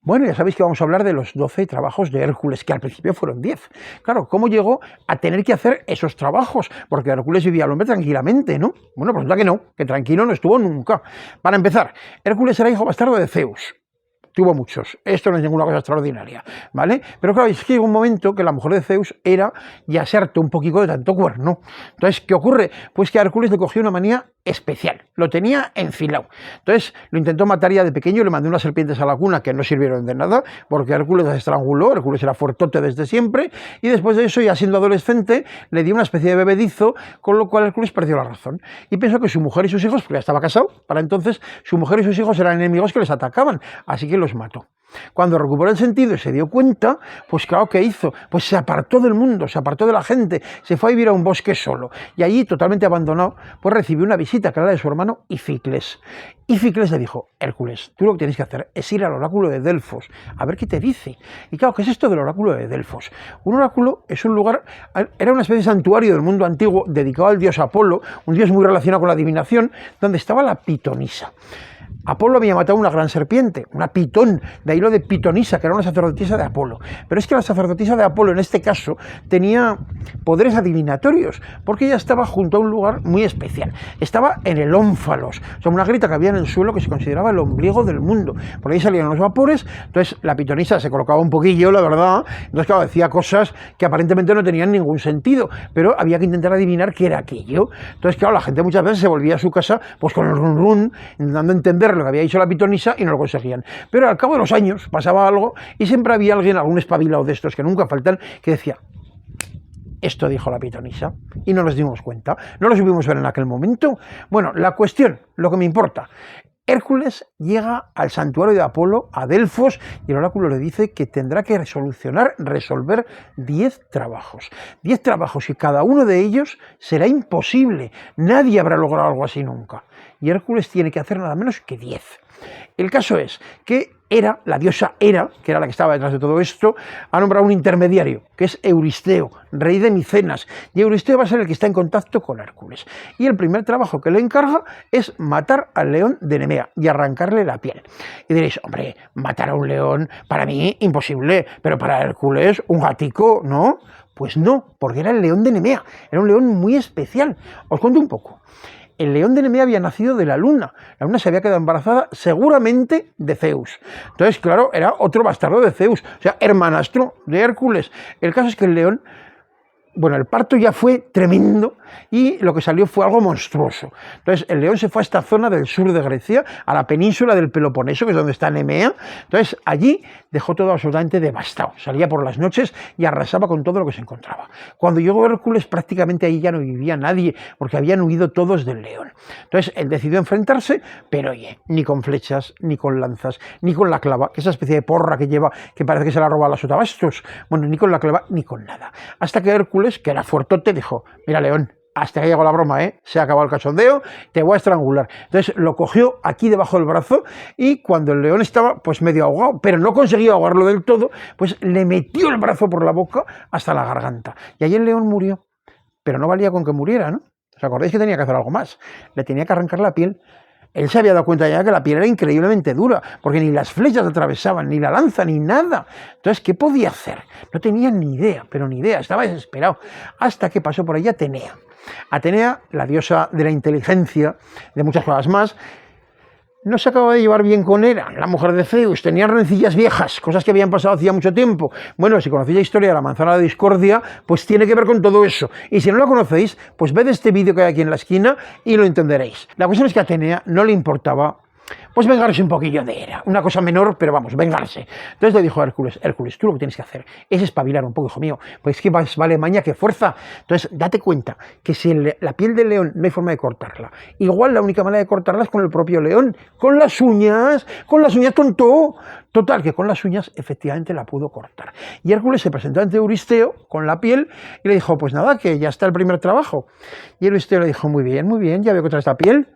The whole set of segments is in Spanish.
Bueno, ya sabéis que vamos a hablar de los 12 trabajos de Hércules, que al principio fueron 10. Claro, ¿cómo llegó a tener que hacer esos trabajos? Porque Hércules vivía al hombre tranquilamente, ¿no? Bueno, pues resulta que no, que tranquilo no estuvo nunca. Para empezar, Hércules era hijo bastardo de Zeus. Tuvo muchos, esto no es ninguna cosa extraordinaria, ¿vale? Pero claro, es que llegó un momento que la mujer de Zeus ya se hartó un poquito de tanto cuerno. Entonces, ¿qué ocurre? Pues que a Hércules le cogió una manía especial, lo tenía enfilado. Entonces, lo intentó matar ya de pequeño, le mandó unas serpientes a la cuna que no sirvieron de nada, porque Hércules las estranguló, Hércules era fuertote desde siempre, y después de eso, ya siendo adolescente, le dio una especie de bebedizo, con lo cual Hércules perdió la razón. Y pensó que su mujer y sus hijos, porque ya estaba casado, para entonces, su mujer y sus hijos eran enemigos que les atacaban, así que los mató. Cuando recuperó el sentido y se dio cuenta, pues claro, ¿qué hizo? Pues se apartó del mundo, se apartó de la gente, se fue a vivir a un bosque solo. Y allí, totalmente abandonado, pues recibió una visita que era la de su hermano Ificles. Ificles le dijo: Hércules, tú lo que tienes que hacer es ir al oráculo de Delfos, a ver qué te dice. Y claro, ¿qué es esto del oráculo de Delfos? Un oráculo es un lugar, era una especie de santuario del mundo antiguo dedicado al dios Apolo, un dios muy relacionado con la adivinación, donde estaba la pitonisa. Apolo había matado una gran serpiente, una pitón, de ahí lo de pitonisa, que era una sacerdotisa de Apolo. Pero es que la sacerdotisa de Apolo, en este caso, tenía poderes adivinatorios, porque ella estaba junto a un lugar muy especial. Estaba en el ónfalos, o sea, una grita que había en el suelo que se consideraba el ombligo del mundo. Por ahí salían los vapores, entonces la pitonisa se colocaba un poquillo, la verdad, entonces claro, decía cosas que aparentemente no tenían ningún sentido, pero había que intentar adivinar qué era aquello. Entonces claro, la gente muchas veces se volvía a su casa pues con el run run, intentando entender lo que había dicho la pitonisa y no lo conseguían. Pero al cabo de los años pasaba algo y siempre había alguien, algún espabilado de estos que nunca faltan, que decía: esto dijo la pitonisa, y no nos dimos cuenta, no lo supimos ver en aquel momento. Bueno, la cuestión, lo que me importa: Hércules llega al santuario de Apolo, a Delfos, y el oráculo le dice que tendrá que resolver 10 trabajos. 10 trabajos, y cada uno de ellos será imposible. Nadie habrá logrado algo así nunca. Y Hércules tiene que hacer nada menos que 10. El caso es que Hera, la diosa Hera, que era la que estaba detrás de todo esto, ha nombrado un intermediario, que es Euristeo, rey de Micenas, y Euristeo va a ser el que está en contacto con Hércules. Y el primer trabajo que le encarga es matar al león de Nemea y arrancarle la piel. Y diréis: hombre, matar a un león, para mí, imposible, pero para Hércules, un gatico, ¿no? Pues no, porque era el león de Nemea, era un león muy especial. Os cuento un poco. El león de Nemea había nacido de la luna se había quedado embarazada seguramente de Zeus. Entonces, claro, era otro bastardo de Zeus, o sea, hermanastro de Hércules. El caso es que el león, bueno, el parto ya fue tremendo y lo que salió fue algo monstruoso. Entonces, el león se fue a esta zona del sur de Grecia, a la península del Peloponeso, que es donde está Nemea. Entonces, allí dejó todo absolutamente devastado. Salía por las noches y arrasaba con todo lo que se encontraba. Cuando llegó Hércules, prácticamente ahí ya no vivía nadie, porque habían huido todos del león. Entonces, él decidió enfrentarse, pero oye, ni con flechas, ni con lanzas, ni con la clava, que es esa especie de porra que lleva, que parece que se la roba a los sotabastos. Bueno, ni con la clava, ni con nada. Hasta que Hércules, que era fuertote, dijo: mira, león, hasta que llegó la broma, se ha acabado el cachondeo, te voy a estrangular. Entonces lo cogió aquí debajo del brazo y cuando el león estaba pues medio ahogado, pero no conseguía ahogarlo del todo, pues le metió el brazo por la boca hasta la garganta. Y ahí el león murió. Pero no valía con que muriera, ¿no? ¿Os acordáis que tenía que hacer algo más? Le tenía que arrancar la piel. Él se había dado cuenta ya que la piel era increíblemente dura, porque ni las flechas atravesaban, ni la lanza, ni nada. Entonces, ¿qué podía hacer? No tenía ni idea, pero ni idea, estaba desesperado. Hasta que pasó por ahí Atenea. Atenea, la diosa de la inteligencia, de muchas cosas más, no se acababa de llevar bien con Hera, la mujer de Zeus. Tenían rencillas viejas, cosas que habían pasado hacía mucho tiempo. Bueno, si conocéis la historia de la manzana de discordia, pues tiene que ver con todo eso. Y si no la conocéis, pues ved este vídeo que hay aquí en la esquina y lo entenderéis. La cuestión es que a Atenea no le importaba pues vengarse un poquillo de Hera, una cosa menor, pero vamos, vengarse. Entonces le dijo a Hércules: Hércules, tú lo que tienes que hacer es espabilar un poco, hijo mío, pues es que más vale maña que fuerza. Entonces date cuenta que si la piel del león no hay forma de cortarla, igual la única manera de cortarla es con el propio león, con las uñas, tonto. Total, que con las uñas efectivamente la pudo cortar. Y Hércules se presentó ante Euristeo con la piel y le dijo: pues nada, que ya está el primer trabajo. Y Euristeo le dijo: muy bien, ya veo que traes la piel.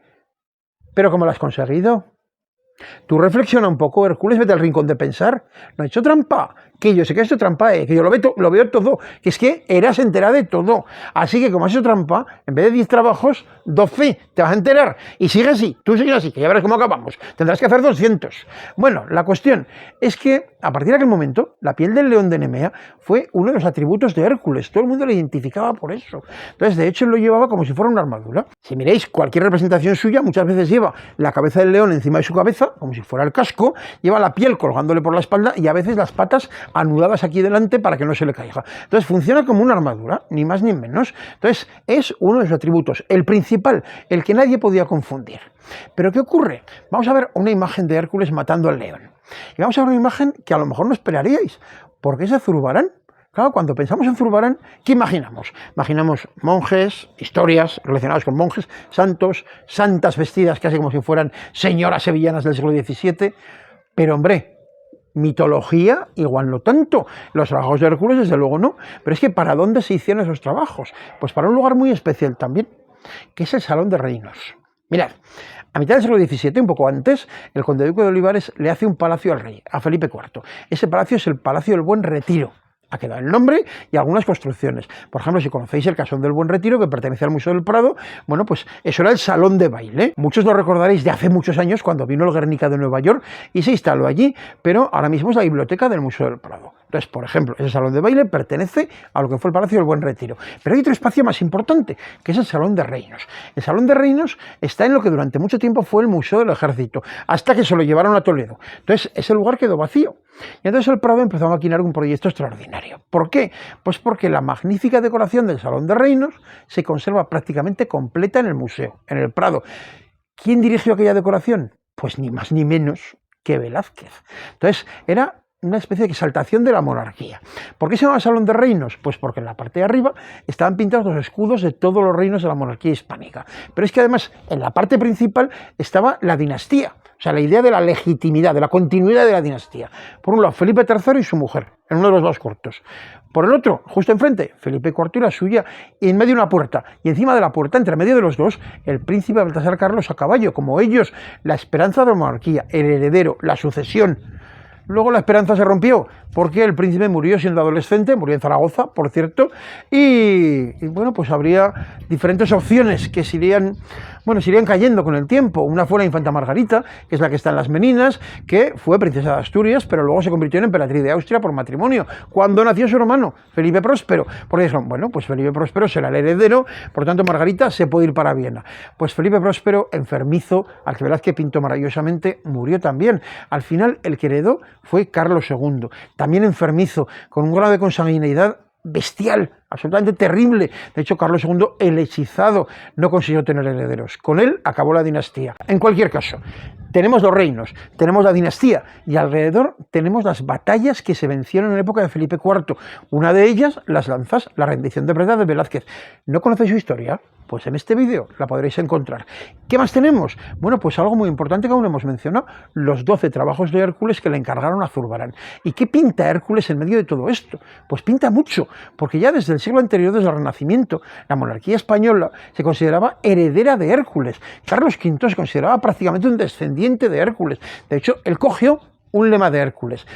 ¿Pero cómo lo has conseguido? Tú reflexiona un poco, Hércules, vete al rincón de pensar. No ha hecho trampa. Que yo sé que ha hecho trampa, que yo lo veo todo. Que es que eras entera de todo. Así que como has hecho trampa, en vez de 10 trabajos, 12 te vas a enterar. Y sigue así, tú sigues así, que ya verás cómo acabamos. Tendrás que hacer 200. Bueno, la cuestión es que a partir de aquel momento, la piel del león de Nemea fue uno de los atributos de Hércules. Todo el mundo le identificaba por eso. Entonces, de hecho, él lo llevaba como si fuera una armadura. Si miréis cualquier representación suya, muchas veces lleva la cabeza del león encima de su cabeza, como si fuera el casco, lleva la piel colgándole por la espalda y a veces las patas anudadas aquí delante para que no se le caiga. Entonces funciona como una armadura, ni más ni menos. Entonces es uno de sus atributos, el principal, el que nadie podía confundir. Pero ¿qué ocurre? Vamos a ver una imagen de Hércules matando al león. Y vamos a ver una imagen que a lo mejor no esperaríais, porque es de Zurbarán. Claro, cuando pensamos en Zurbarán, ¿qué imaginamos? Imaginamos monjes, historias relacionadas con monjes, santos, santas vestidas casi como si fueran señoras sevillanas del siglo XVII, pero hombre, mitología igual no tanto. Los trabajos de Hércules desde luego no, pero es que ¿para dónde se hicieron esos trabajos? Pues para un lugar muy especial también, que es el Salón de Reinos. Mirad, a mitad del siglo XVII, un poco antes, el conde duque de Olivares le hace un palacio al rey, a Felipe IV. Ese palacio es el Palacio del Buen Retiro. Ha quedado el nombre y algunas construcciones. Por ejemplo, si conocéis el Casón del Buen Retiro, que pertenece al Museo del Prado, bueno, pues eso era el salón de baile. Muchos lo recordaréis de hace muchos años, cuando vino el Guernica de Nueva York y se instaló allí, pero ahora mismo es la biblioteca del Museo del Prado. Entonces, por ejemplo, ese salón de baile pertenece a lo que fue el Palacio del Buen Retiro. Pero hay otro espacio más importante, que es el Salón de Reinos. El Salón de Reinos está en lo que durante mucho tiempo fue el Museo del Ejército, hasta que se lo llevaron a Toledo. Entonces, ese lugar quedó vacío. Y entonces el Prado empezó a maquinar un proyecto extraordinario. ¿Por qué? Pues porque la magnífica decoración del Salón de Reinos se conserva prácticamente completa en el museo, en el Prado. ¿Quién dirigió aquella decoración? Pues ni más ni menos que Velázquez. Entonces era una especie de exaltación de la monarquía. ¿Por qué se llama Salón de Reinos? Pues porque en la parte de arriba estaban pintados los escudos de todos los reinos de la monarquía hispánica. Pero es que además en la parte principal estaba la dinastía. O sea, la idea de la legitimidad, de la continuidad de la dinastía. Por un lado, Felipe III y su mujer, en uno de los dos cortos. Por el otro, justo enfrente, Felipe IV y la suya, y en medio una puerta. Y encima de la puerta, entre medio de los dos, el príncipe Baltasar Carlos a caballo, como ellos, la esperanza de la monarquía, el heredero, la sucesión. Luego la esperanza se rompió, porque el príncipe murió siendo adolescente, murió en Zaragoza, por cierto, y bueno, pues habría diferentes opciones que se irían cayendo con el tiempo. Una fue la infanta Margarita, que es la que está en las Meninas, que fue princesa de Asturias, pero luego se convirtió en emperatriz de Austria por matrimonio. Cuando nació su hermano, Felipe Próspero, porque dijeron, bueno, pues Felipe Próspero será el heredero, por tanto Margarita se puede ir para Viena. Pues Felipe Próspero, enfermizo, al que Velázquez pintó maravillosamente, murió también. Al final, el que heredó fue Carlos II, también enfermizo, con un grado de consanguineidad bestial, absolutamente terrible. De hecho, Carlos II, el hechizado, no consiguió tener herederos. Con él acabó la dinastía. En cualquier caso, tenemos los reinos, tenemos la dinastía y alrededor tenemos las batallas que se vencieron en la época de Felipe IV. Una de ellas, las lanzas, la rendición de Breda de Velázquez. ¿No conocéis su historia? Pues en este vídeo la podréis encontrar. ¿Qué más tenemos? Bueno, pues algo muy importante que aún no hemos mencionado, los 12 trabajos de Hércules que le encargaron a Zurbarán. ¿Y qué pinta Hércules en medio de todo esto? Pues pinta mucho, porque ya desde el siglo anterior, desde el Renacimiento, la monarquía española se consideraba heredera de Hércules. Carlos V se consideraba prácticamente un descendiente de Hércules. De hecho, él cogió un lema de Hércules.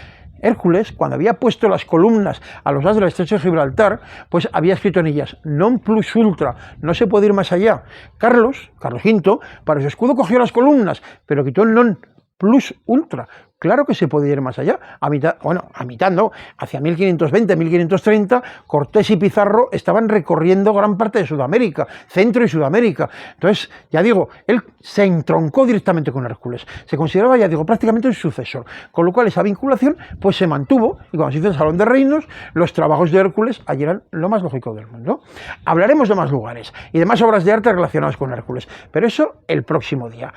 Hércules, cuando había puesto las columnas a los lados del estrecho de Gibraltar, pues había escrito en ellas, non plus ultra, no se puede ir más allá. Carlos V, para su escudo cogió las columnas, pero quitó el non plus ultra. Claro que se podía ir más allá, a mitad no, hacia 1520, 1530, Cortés y Pizarro estaban recorriendo gran parte de Sudamérica, Centro y Sudamérica. Entonces, ya digo, él se entroncó directamente con Hércules, se consideraba, ya digo, prácticamente un sucesor, con lo cual esa vinculación pues se mantuvo, y cuando se hizo el Salón de Reinos, los trabajos de Hércules allí eran lo más lógico del mundo. Hablaremos de más lugares y de más obras de arte relacionadas con Hércules, pero eso el próximo día.